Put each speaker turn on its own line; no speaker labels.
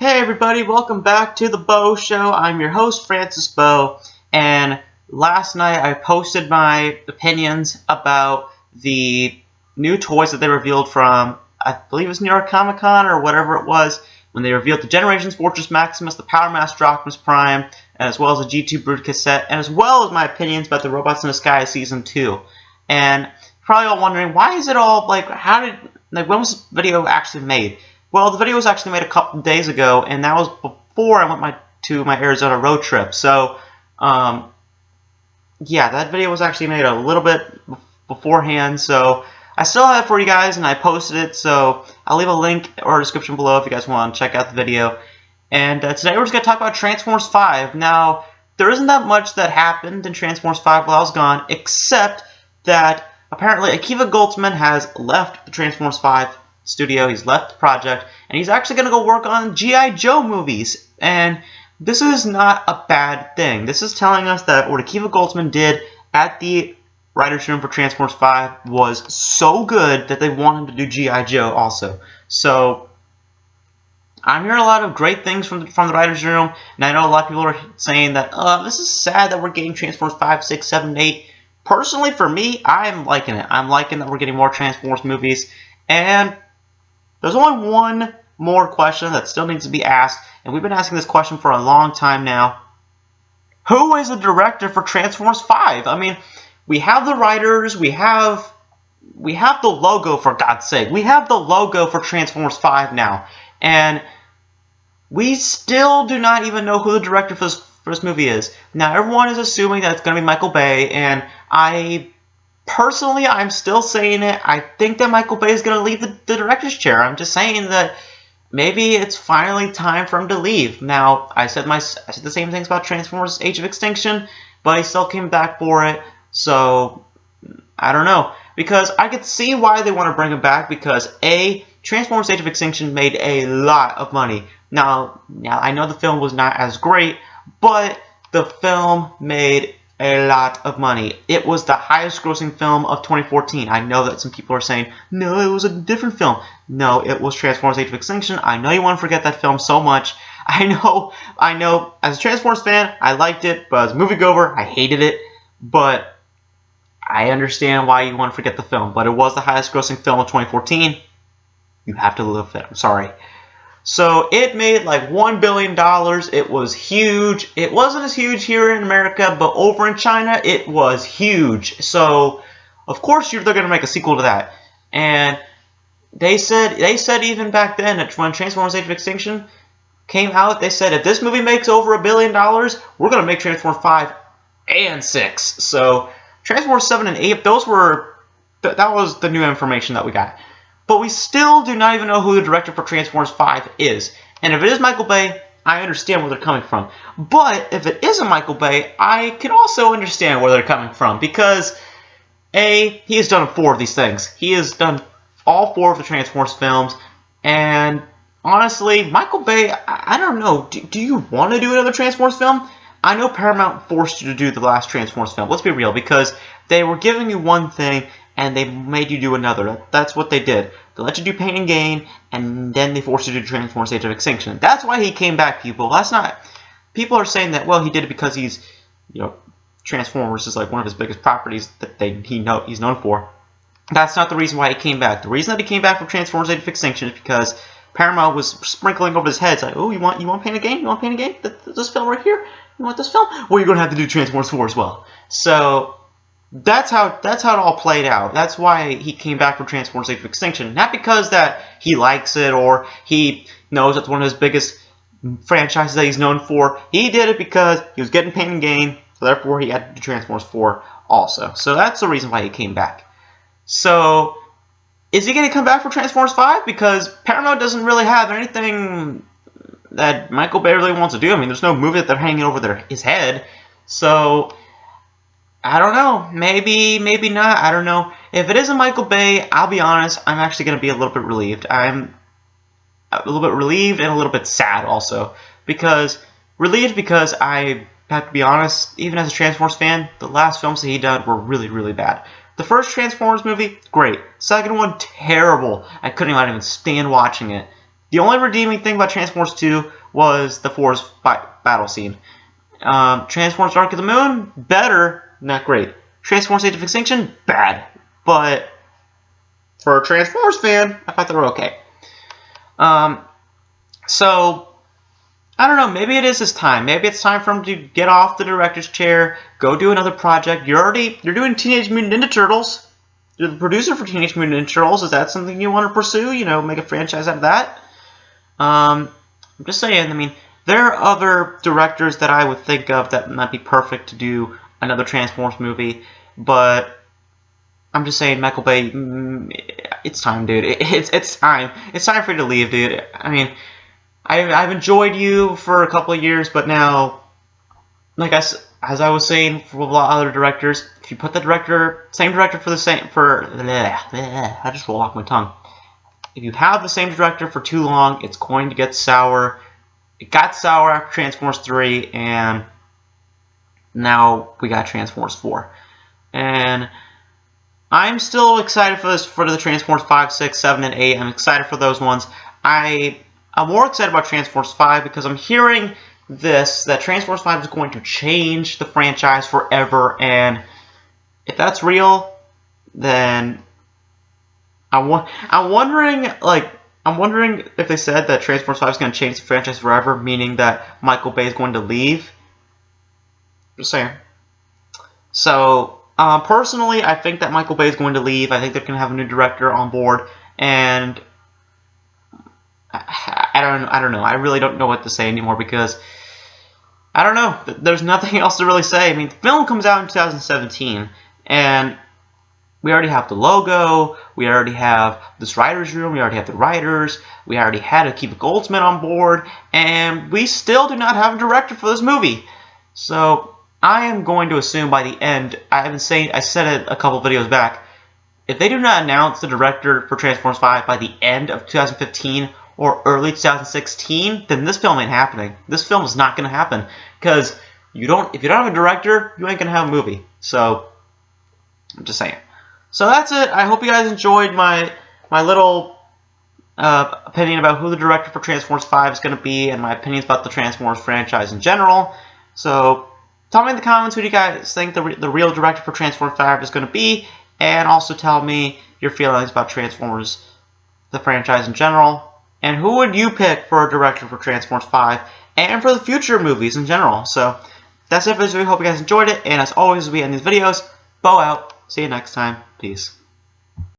Hey everybody, welcome back to the Beau Show. I'm your host, Francis Beau, and last night I posted my opinions about the new toys that they revealed from, I believe it was New York Comic Con or whatever it was, when they revealed the Generations Fortress Maximus, the Power Master Optimus Prime, as well as a G2 Brood cassette, and as well as my opinions about the Robots in Disguise Season 2. And you're probably all wondering, why is it all, when was this video actually made? Well, the video was actually made a couple days ago, and that was before I went to my Arizona road trip. So, yeah, that video was actually made a little bit beforehand. So, I still have it for you guys, and I posted it. So, I'll leave a link or a description below if you guys want to check out the video. And today we're just going to talk about Transformers 5. Now, there isn't that much that happened in Transformers 5 while I was gone, except that apparently Akiva Goldsman has left the Transformers 5 studio. He's left the project, and he's actually going to go work on G.I. Joe movies. And this is not a bad thing. This is telling us that what Akiva Goldsman did at the writer's room for Transformers 5 was so good that they want him to do G.I. Joe also. So I'm hearing a lot of great things from the writer's room, and I know a lot of people are saying that this is sad that we're getting Transformers 5, 6, 7, 8. Personally, for me, I'm liking it. I'm liking that we're getting more Transformers movies, and there's only one more question that still needs to be asked, and we've been asking this question for a long time now. Who is the director for Transformers 5? I mean, we have the writers, we have the logo, for God's sake. We have the logo for Transformers 5 now, and we still do not even know who the director for this movie is. Now, everyone is assuming that it's going to be Michael Bay, and personally, I'm still saying it. I think that Michael Bay is going to leave the director's chair. I'm just saying that maybe it's finally time for him to leave. Now, I said the same things about Transformers Age of Extinction, but he still came back for it. So, I don't know. Because I could see why they want to bring him back, because A, Transformers Age of Extinction made a lot of money. Now I know the film was not as great, but the film made a lot of money. It was the highest grossing film of 2014. I know that some people are saying, no, it was a different film. No, it was Transformers Age of Extinction. I know you want to forget that film so much. I know, as a Transformers fan, I liked it, but as a moviegoer, I hated it. But I understand why you want to forget the film. But it was the highest grossing film of 2014. You have to live with it. I'm sorry. So it made like $1 billion. It was huge. It wasn't as huge here in America, but over in China, it was huge. So, of course, they're going to make a sequel to that. And they said even back then, when Transformers Age of Extinction came out, they said, if this movie makes over $1 billion, we're going to make Transformers 5 and 6. So, Transformers 7 and 8, that was the new information that we got. But we still do not even know who the director for Transformers 5 is. And if it is Michael Bay, I understand where they're coming from. But if it isn't Michael Bay, I can also understand where they're coming from. Because, A, he has done 4 of these things. He has done all 4 of the Transformers films. And honestly, Michael Bay, I don't know. Do you want to do another Transformers film? I know Paramount forced you to do the last Transformers film. Let's be real. Because they were giving you one thing, and they made you do another. That's what they did. They let you do Pain and Gain, and then they forced you to do Transformers Age of Extinction. That's why he came back, people. That's not... People are saying that, well, he did it because he's... Transformers is like one of his biggest properties that he's known for. That's not the reason why he came back. The reason that he came back for Transformers Age of Extinction is because Paramount was sprinkling over his head. It's like, oh, you want Pain and Gain? You want Pain and Gain? This film right here? You want this film? Well, you're going to have to do Transformers 4 as well. So... That's how it all played out. That's why he came back from Transformers Age of Extinction. Not because that he likes it or he knows it's one of his biggest franchises that he's known for. He did it because he was getting Pain and Gain, so therefore he had to do Transformers 4 also. So that's the reason why he came back. So, is he going to come back for Transformers 5? Because Paramount doesn't really have anything that Michael Bay really wants to do. I mean, there's no movie that they're hanging over his head. So... I don't know. Maybe not. I don't know. If it isn't Michael Bay, I'll be honest, I'm actually going to be a little bit relieved. I'm a little bit relieved and a little bit sad also. Relieved because I have to be honest, even as a Transformers fan, the last films that he did were really, really bad. The first Transformers movie, great. Second one, terrible. I couldn't even stand watching it. The only redeeming thing about Transformers 2 was the forest battle scene. Transformers Dark of the Moon, better, not great. Transformers Age of Extinction, bad. But for a Transformers fan, I thought they were okay. So, I don't know, maybe it is his time. Maybe it's time for him to get off the director's chair, go do another project. You're doing Teenage Mutant Ninja Turtles. You're the producer for Teenage Mutant Ninja Turtles. Is that something you want to pursue? You know, make a franchise out of that? I'm just saying, I mean, there are other directors that I would think of that might be perfect to do another Transformers movie, but I'm just saying, Michael Bay, it's time, dude. It's time. It's time for you to leave, dude. I mean, I've enjoyed you for a couple of years, but now, like as I was saying for a lot of other directors, if you put the same director I just rolled off my tongue. If you have the same director for too long, it's going to get sour. It got sour after Transformers 3, and now we got Transformers 4. And I'm still excited for the Transformers 5, 6, 7, and 8. I'm excited for those ones. I'm more excited about Transformers 5 because I'm hearing that Transformers 5 is going to change the franchise forever, and if that's real, then I'm wondering if they said that Transformers 5 is going to change the franchise forever, meaning that Michael Bay is going to leave. Just saying. So, personally, I think that Michael Bay is going to leave. I think they're going to have a new director on board, and I don't know. I really don't know what to say anymore because I don't know. There's nothing else to really say. I mean, the film comes out in 2017, and we already have the logo, we already have this writer's room, we already have the writers, we already had Akiva Goldsman on board, and we still do not have a director for this movie. So I am going to assume by the end, I said it a couple videos back, if they do not announce the director for Transformers 5 by the end of 2015 or early 2016, then this film ain't happening. This film is not going to happen because if you don't have a director, you ain't going to have a movie. So I'm just saying. So that's it. I hope you guys enjoyed my little opinion about who the director for Transformers 5 is going to be and my opinions about the Transformers franchise in general. So tell me in the comments who do you guys think the real director for Transformers 5 is going to be, and also tell me your feelings about Transformers, the franchise in general, and who would you pick for a director for Transformers 5 and for the future movies in general. So that's it for this video. Hope you guys enjoyed it, and as always, as we end these videos, Beau out. See you next time. Peace.